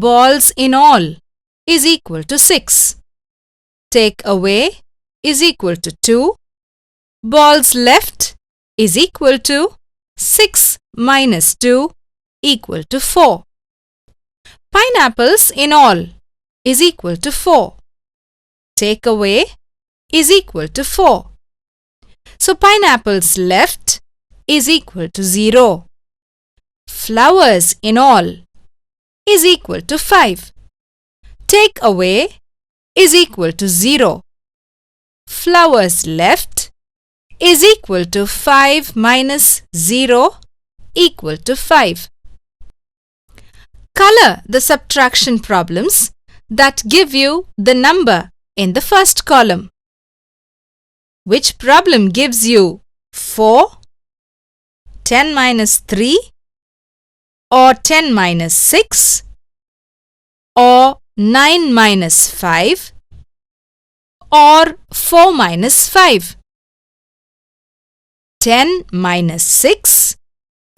balls in all is equal to 6. Take away is equal to 2. Balls left is equal to 6 minus 2 equal to 4. Pineapples in all is equal to 4. Take away is equal to 4. So pineapples left is equal to 0. Flowers in all is equal to 5. Take away is equal to 0. Flowers left is equal to 5 minus 0 equal to 5. Color the subtraction problems that give you the number in the first column. Which problem gives you 4, 10 minus 3, or 10 minus 6, or 9 minus 5, or 4 minus 5? 10 minus 6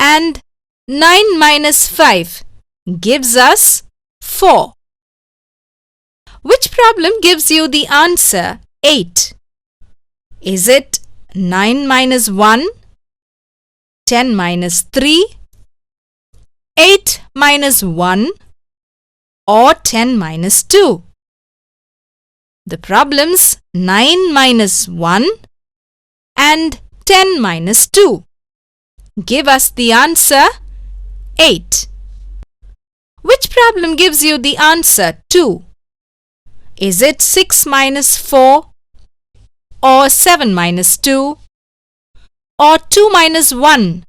and 9 minus 5 gives us 4. Which problem gives you the answer 8? Is it 9 minus 1, 10 minus 3, 8 minus 1, or 10 minus 2? The problems 9 minus 1 and 10 minus 2 give us the answer 8. Which problem gives you the answer 2? Is it 6 minus 4, or 7 minus 2, or 2 minus 1,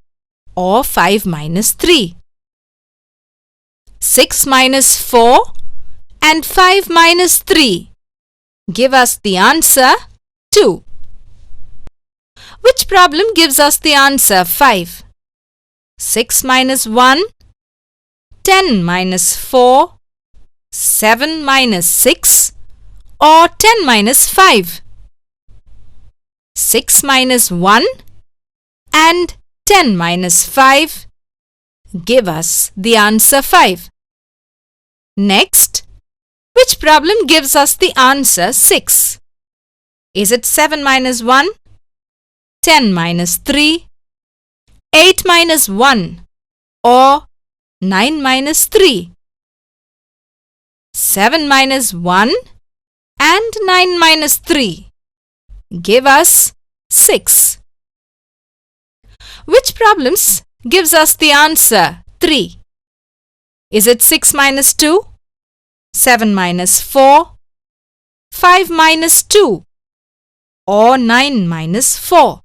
or 5 minus 3? 6 minus 4 and 5 minus 3 give us the answer 2. Which problem gives us the answer 5? 6 minus 1, 10 minus 4, 7 minus 6, or 10 minus 5? 6 minus 1 and 10 minus 5 give us the answer 5. Next, which problem gives us the answer 6? Is it 7 minus 1, 10 minus 3, 8 minus 1, or 9 minus 3? 7 minus 1 and 9 minus 3 give us 6. Which problems gives us the answer 3? Is it 6 minus 2, 7 minus 4, 5 minus 2, or 9 minus 4?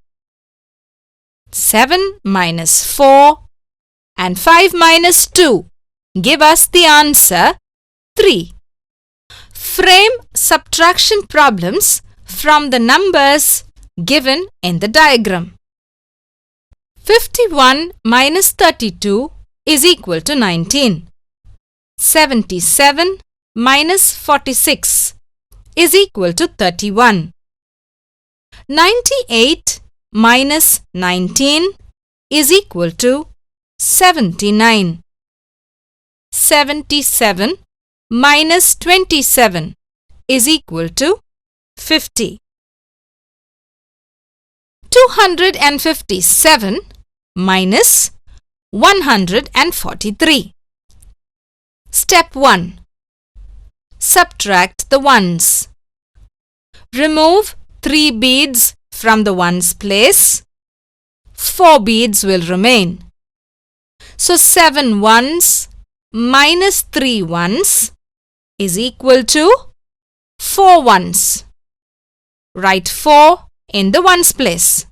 7 minus 4 and 5 minus 2 give us the answer 3. Frame subtraction problems from the numbers given in the diagram. 51 minus 32 is equal to 19. 77 minus 46 is equal to 31. 98 minus 19 is equal to 79. 77 minus 27 is equal to 50. 257 minus 143. Step 1. Subtract the ones. Remove 3 beads from the ones place. 4 beads will remain. So 7 ones minus 3 ones is equal to 4 ones. Write 4 in the ones place.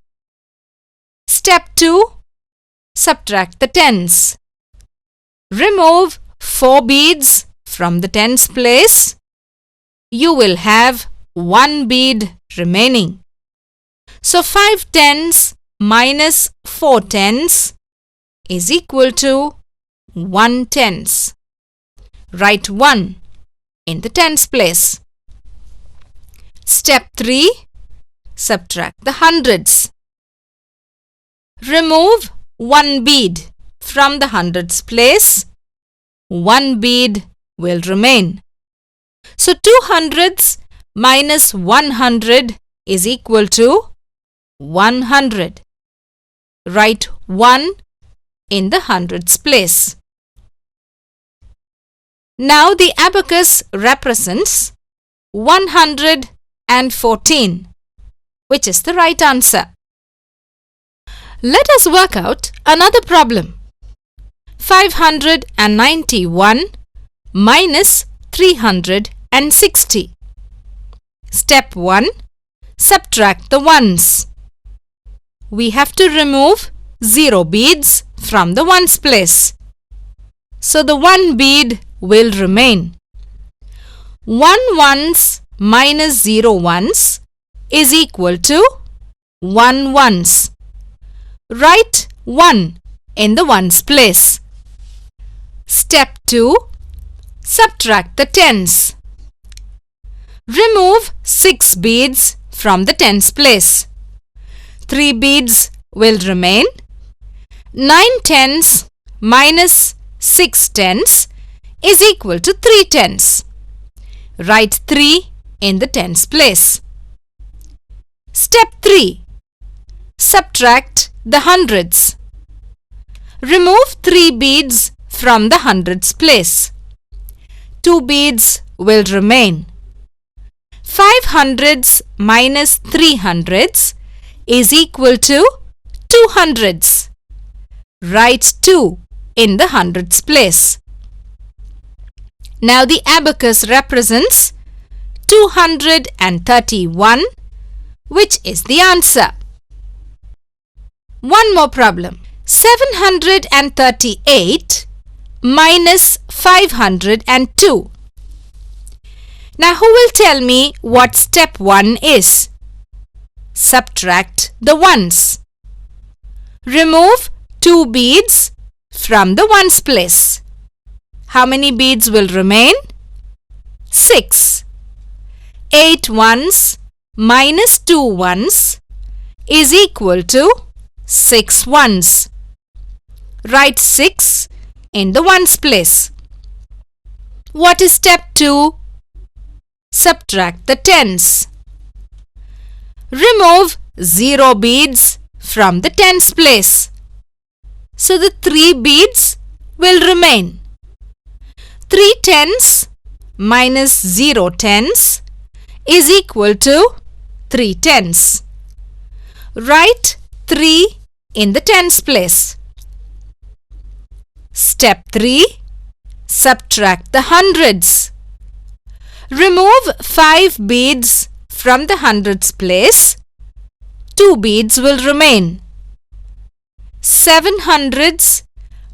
Step 2. Subtract the tens. Remove 4 beads from the tens place. You will have 1 bead remaining. So 5 tens minus 4 tens is equal to 1 tens. Write 1 in the tens place. Step 3. Subtract the hundreds. Remove 1 bead from the hundreds place. 1 bead will remain. So 200s minus 100 is equal to 100. Write 1 in the hundreds place. Now the abacus represents 114, which is the right answer. Let us work out another problem. 591 minus 360. Step 1. Subtract the ones. We have to remove 0 beads from the ones place. So the 1 bead will remain. 1 ones minus 0 ones is equal to 1 ones. Write 1 in the ones place. Step 2. Subtract the tens. Remove 6 beads from the tens place. 3 beads will remain. 9 tens minus 6 tens is equal to 3 tens. Write 3 in the tens place. Step 3. Subtract the hundreds. Remove 3 beads from the hundreds place. 2 beads will remain. 5 hundreds minus 3 hundreds is equal to 2 hundreds. Write 2 in the hundreds place. Now the abacus represents 231, which is the answer. One more problem. 738 minus 502. Now who will tell me what step 1 is? Subtract the ones. Remove 2 beads from the ones place. How many beads will remain? 6. 8 ones minus 2 ones is equal to 6 ones. Write 6 in the ones place. What is step 2? Subtract the tens. Remove 0 beads from the tens place. So the 3 beads will remain. 3 tens minus 0 tens is equal to 3 tens. Write 3 in the tens place. Step 3. Subtract the hundreds. Remove 5 beads from the hundreds place. 2 beads will remain. 7 hundreds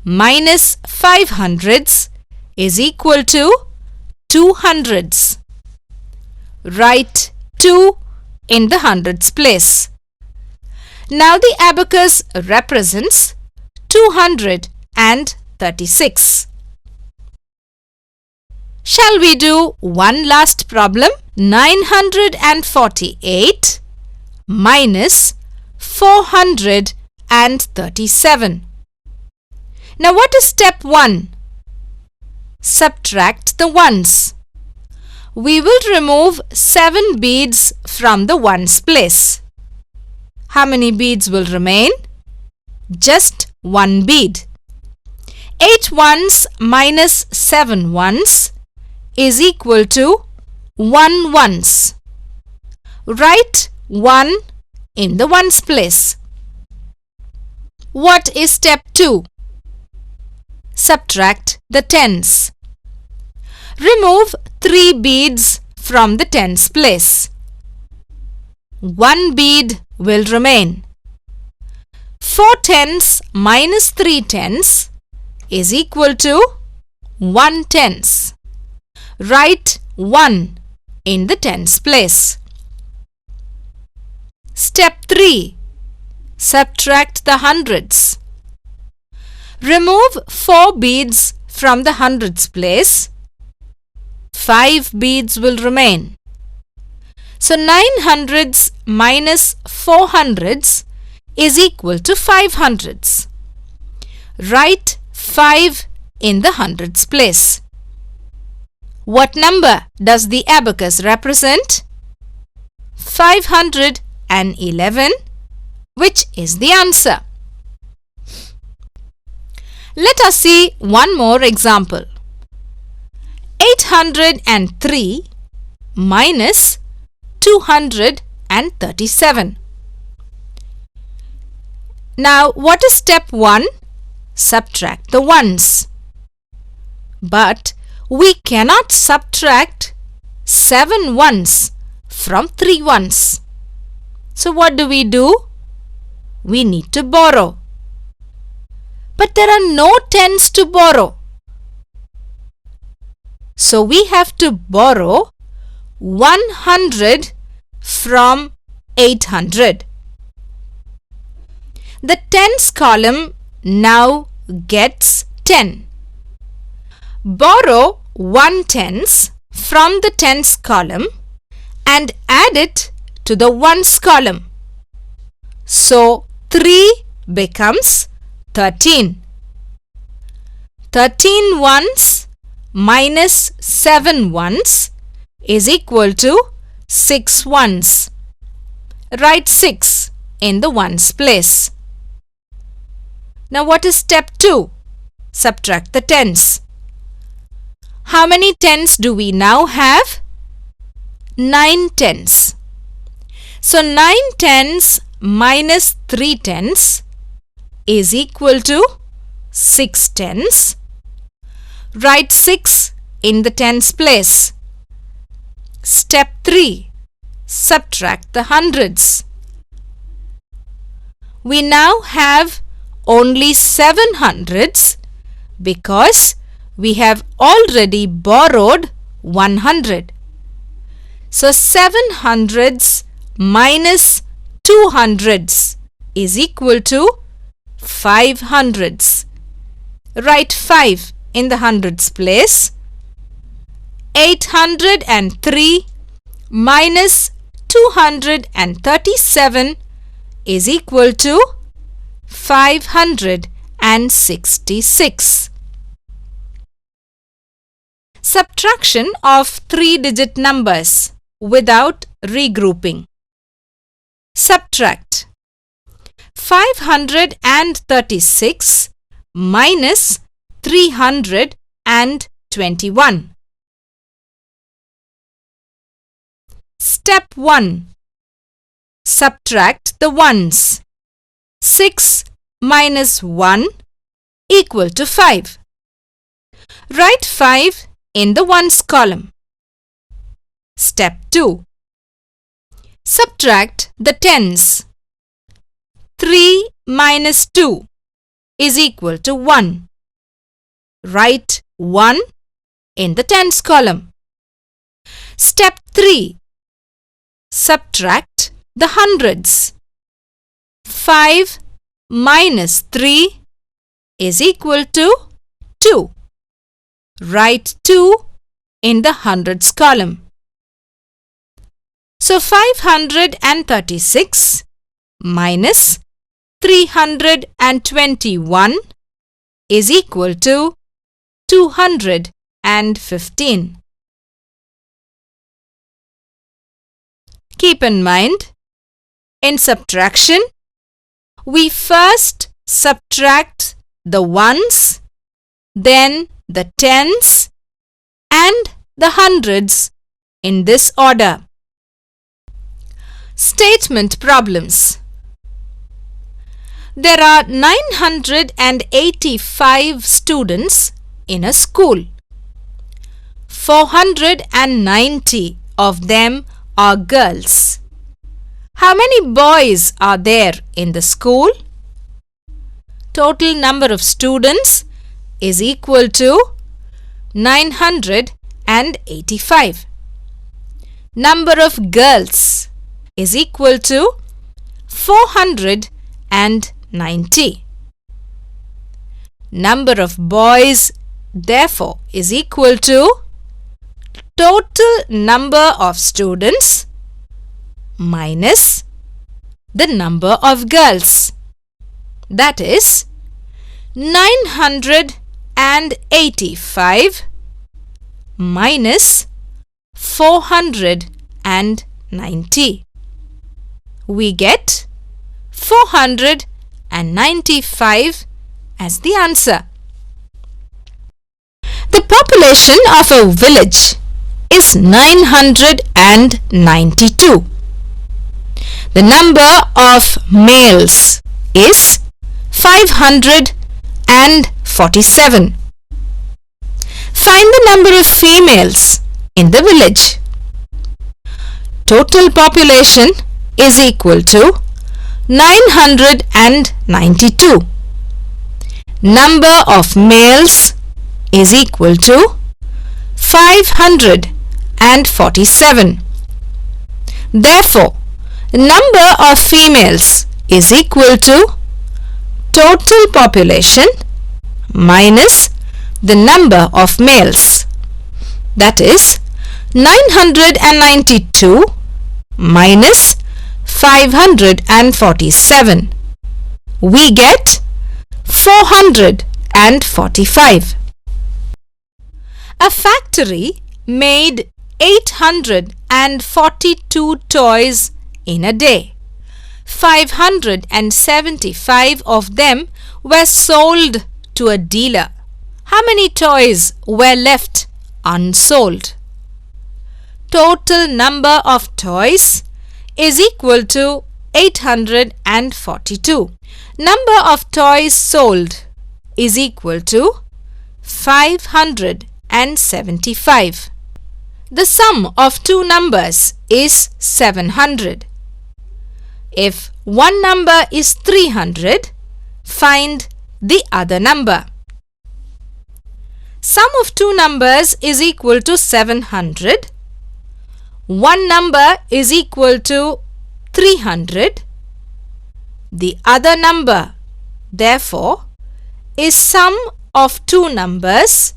minus 5 hundreds is equal to 2 hundreds. Write 2 in the hundreds place. Now the abacus represents 236. Shall we do one last problem? 948 minus 437. Now what is step 1? Subtract the ones. We will remove 7 beads from the ones place. How many beads will remain? Just 1 bead. 8 ones minus 7 ones is equal to 1 ones. Write 1 in the ones place. What is step 2? Subtract the tens. Remove 3 beads from the tens place. 1 bead will remain. 4 tens minus 3 tens is equal to 1 tens. Write 1 in the tens place. Step 3. Subtract the hundreds. Remove 4 beads from the hundreds place. 5 beads will remain. So 9 hundreds minus 4 hundreds is equal to 5 hundreds. Write 5 in the hundreds place. What number does the abacus represent? 511, which is the answer. Let us see one more example. 803 minus 237. Now, what is step 1? Subtract the ones. But we cannot subtract 7 ones from 3 ones. So what do? We need to borrow. But there are no tens to borrow. So we have to borrow 100 from 800. The tens column now gets 10. Borrow 1 tens from the tens column and add it to the ones column. So 3 becomes 13. 13 ones minus 7 ones is equal to 6 ones. Write 6 in the ones place. Now what is step 2? Subtract the tens. How many tens do we now have? 9 tens. So 9 tens minus 3 tens is equal to 6 tens. Write 6 in the tens place. Step 3. Subtract the hundreds. We now have only 7 hundreds because we have already borrowed 100. So 7 hundreds minus 2 hundreds is equal to 5 hundreds. Write 5 in the hundreds place. 803 minus 237 is equal to 566. Subtraction of 3-digit numbers without regrouping. Subtract 536 minus 321. Step 1. Subtract the ones. 6 minus 1 equal to 5. Write 5 in the ones column. Step 2. Subtract the tens. 3 minus 2 is equal to 1. Write 1 in the tens column. Step 3. Subtract the hundreds. 5 minus 3 is equal to 2. Write 2 in the hundreds column. So 536 minus 321 is equal to 215. Keep in mind, in subtraction, we first subtract the ones, then the tens and the hundreds in this order. Statement problems. There are 985 students in a school. 490 of them are girls. How many boys are there in the school? Total number of students is equal to 985. Number of girls is equal to 490. Number of boys therefore is equal to total number of students minus the number of girls. That is 985 minus 490. We get 495 as the answer. The population of a village is 992. The number of males is 547. Find the number of females in the village. Total population is equal to 992. Number of males is equal to 547. Therefore, number of females is equal to total population minus the number of males. That is 992 minus 547. We get 445. A factory made 842 toys in a day. 575 of them were sold to a dealer. How many toys were left unsold? Total number of toys is equal to 842. Number of toys sold is equal to 575. The sum of two numbers is 700. If one number is 300, find the other number. Sum of two numbers is equal to 700. One number is equal to 300. The other number, therefore, is sum of two numbers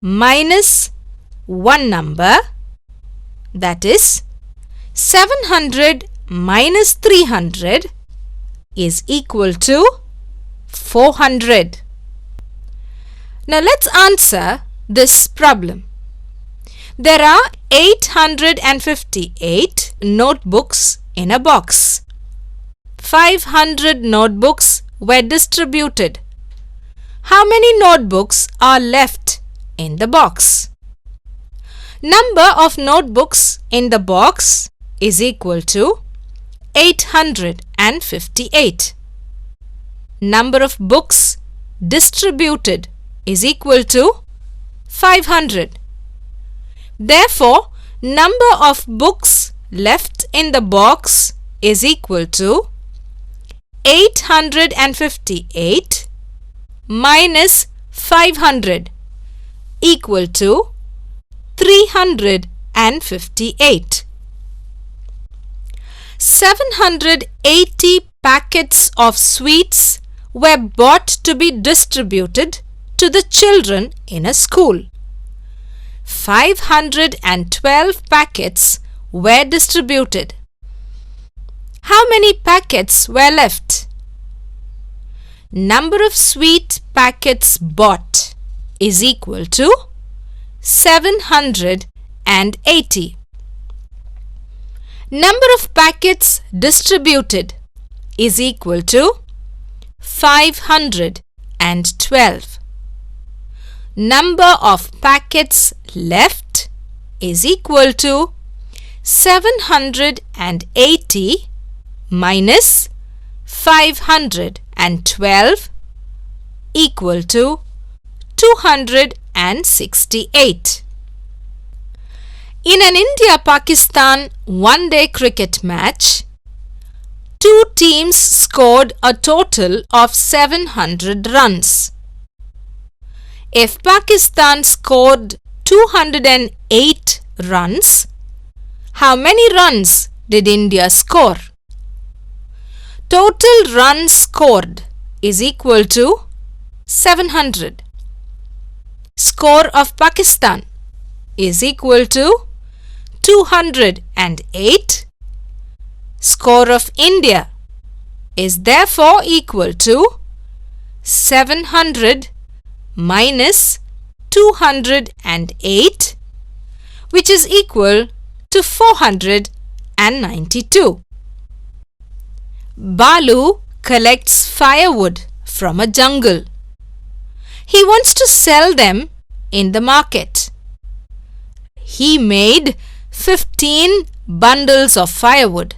minus one number, that is 700 minus 300 is equal to 400. Now let's answer this problem. There are 858 notebooks in a box. 500 notebooks were distributed. How many notebooks are left in the box? Number of notebooks in the box is equal to 858. Number of books distributed is equal to 500. Therefore, number of books left in the box is equal to 858 minus 500 equal to 358. 780 packets of sweets were bought to be distributed to the children in a school. 512 packets were distributed. How many packets were left? Number of sweet packets bought is equal to 780. Number of packets distributed is equal to 512. Number of packets left is equal to 780 minus 512 equal to 268. In an India-Pakistan one-day cricket match, two teams scored a total of 700 runs. If Pakistan scored 208 runs, how many runs did India score? Total runs scored is equal to 700. Score of Pakistan is equal to 208. Score of India is therefore equal to 700 minus 208 which is equal to 492. Balu collects firewood from a jungle. He wants to sell them in the market. He made 15 bundles of firewood.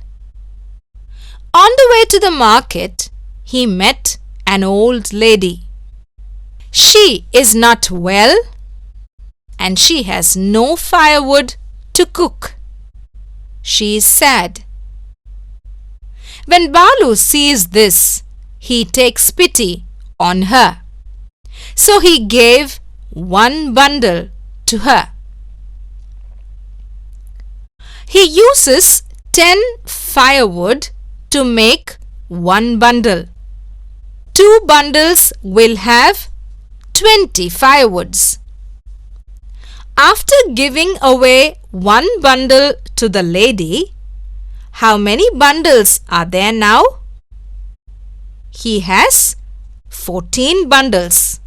On the way to the market, he met an old lady. She is not well and she has no firewood to cook. She is sad. When Balu sees this, he takes pity on her. So he gave one bundle to her. He uses 10 firewood to make one bundle. 2 bundles will have 20 firewoods. After giving away one bundle to the lady, how many bundles are there now? He has 14 bundles.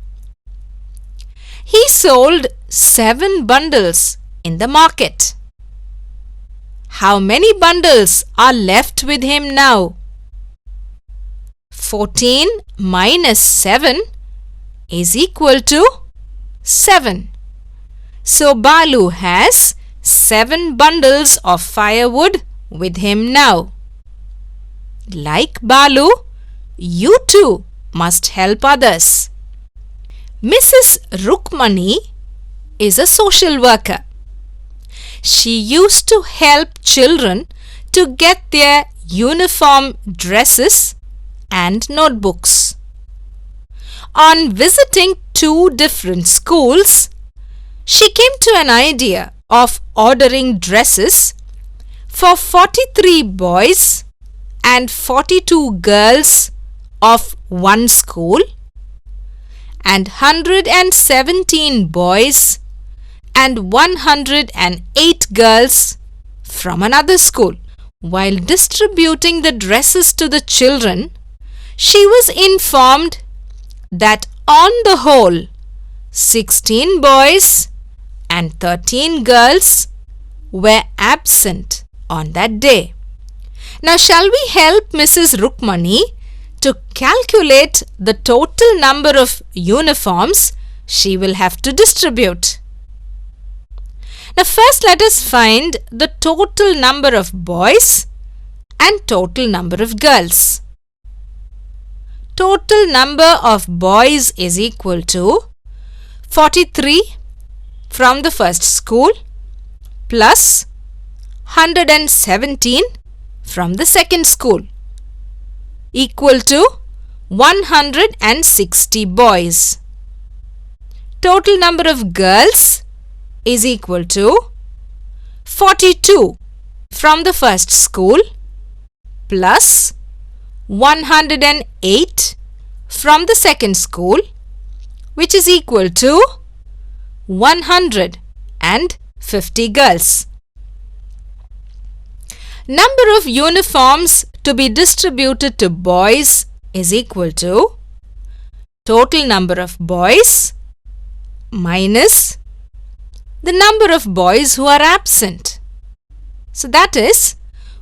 He sold 7 bundles in the market. How many bundles are left with him now? 14 minus 7 is equal to 7. So Balu has 7 bundles of firewood with him now. Like Balu, you too must help others. Mrs. Rukmani is a social worker. She used to help children to get their uniform dresses and notebooks. On visiting 2 different schools, she came to an idea of ordering dresses for 43 boys and 42 girls of one school and 117 boys and 108 girls from another school. While distributing the dresses to the children, she was informed that on the whole, 16 boys and 13 girls were absent on that day. Now shall we help Mrs. Rukmani to calculate the total number of uniforms she will have to distribute? Now first let us find the total number of boys and total number of girls. Total number of boys is equal to 43 from the first school plus 117 from the second school equal to 160 boys. Total number of girls is equal to 42 from the first school plus 108 from the second school, which is equal to 150 girls. Number of uniforms to be distributed to boys is equal to total number of boys minus the number of boys who are absent. So that is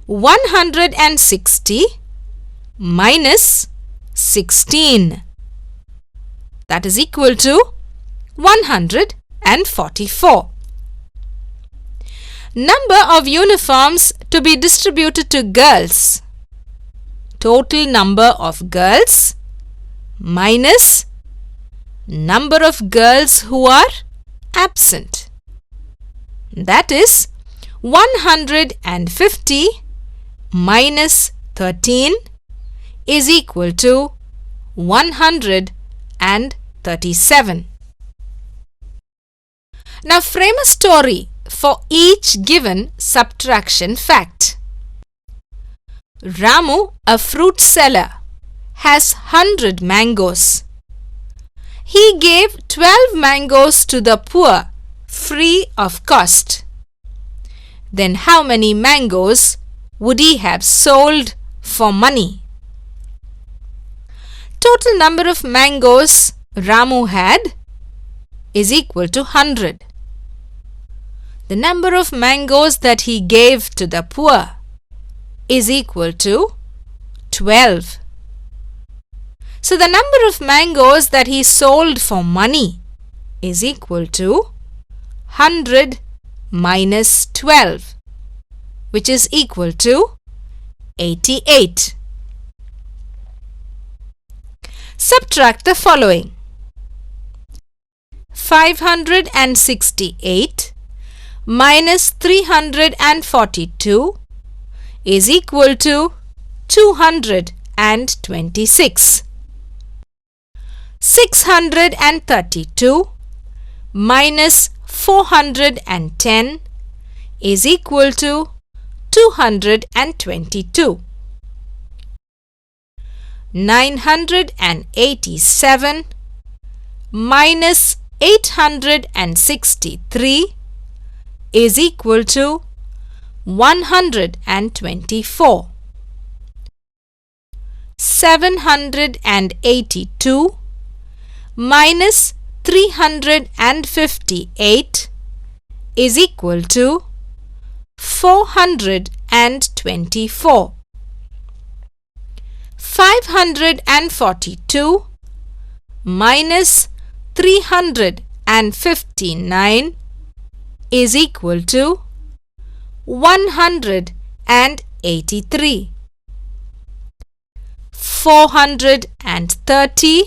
160 minus 16. That is equal to 144. Number of uniforms to be distributed to girls. Total number of girls minus number of girls who are absent. That is 150 minus 13 is equal to 137. Now frame a story for each given subtraction fact. Ramu, a fruit seller, has 100 mangoes. He gave 12 mangoes to the poor free of cost. Then how many mangoes would he have sold for money? Total number of mangoes Ramu had is equal to 100. the number of mangoes that he gave to the poor is equal to 12. So the number of mangoes that he sold for money is equal to 100 minus 12, which is equal to 88. Subtract the following. 568 minus 342 is equal to 226. 632 minus 410 is equal to 222. 987 minus 863 is equal to 124. 782 minus 358 is equal to 424. 542 minus 359 is equal to 183. 430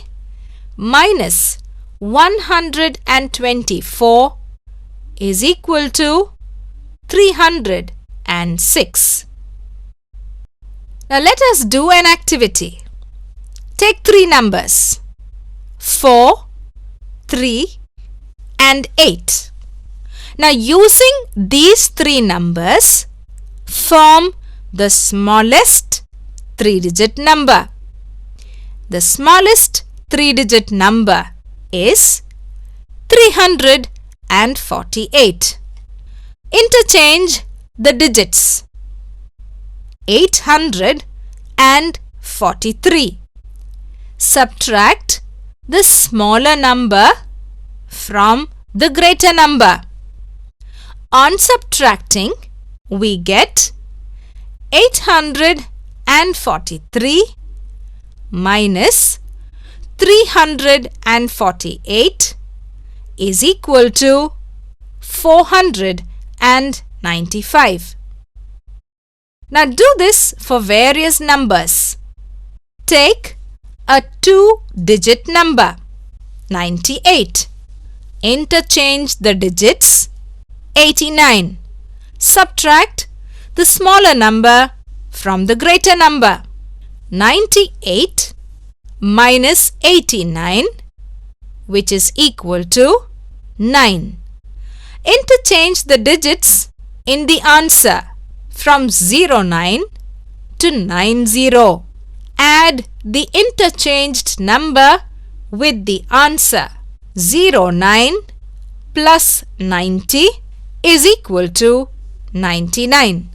minus 124 is equal to 306. Now let us do an activity. Take three numbers, 4, 3 and 8. Now using these three numbers, form the smallest 3-digit number. The smallest 3-digit number is 348. Interchange the digits. 843. Subtract the smaller number from the greater number. On subtracting, we get 843 minus 348 is equal to 495. Now do this for various numbers. Take a 2-digit number, 98. Interchange the digits, 89. Subtract the smaller number from the greater number. 98 minus 89, which is equal to 9. Interchange the digits in the answer from 09 to 90. Add the interchanged number with the answer. 09 plus 90 is equal to 99.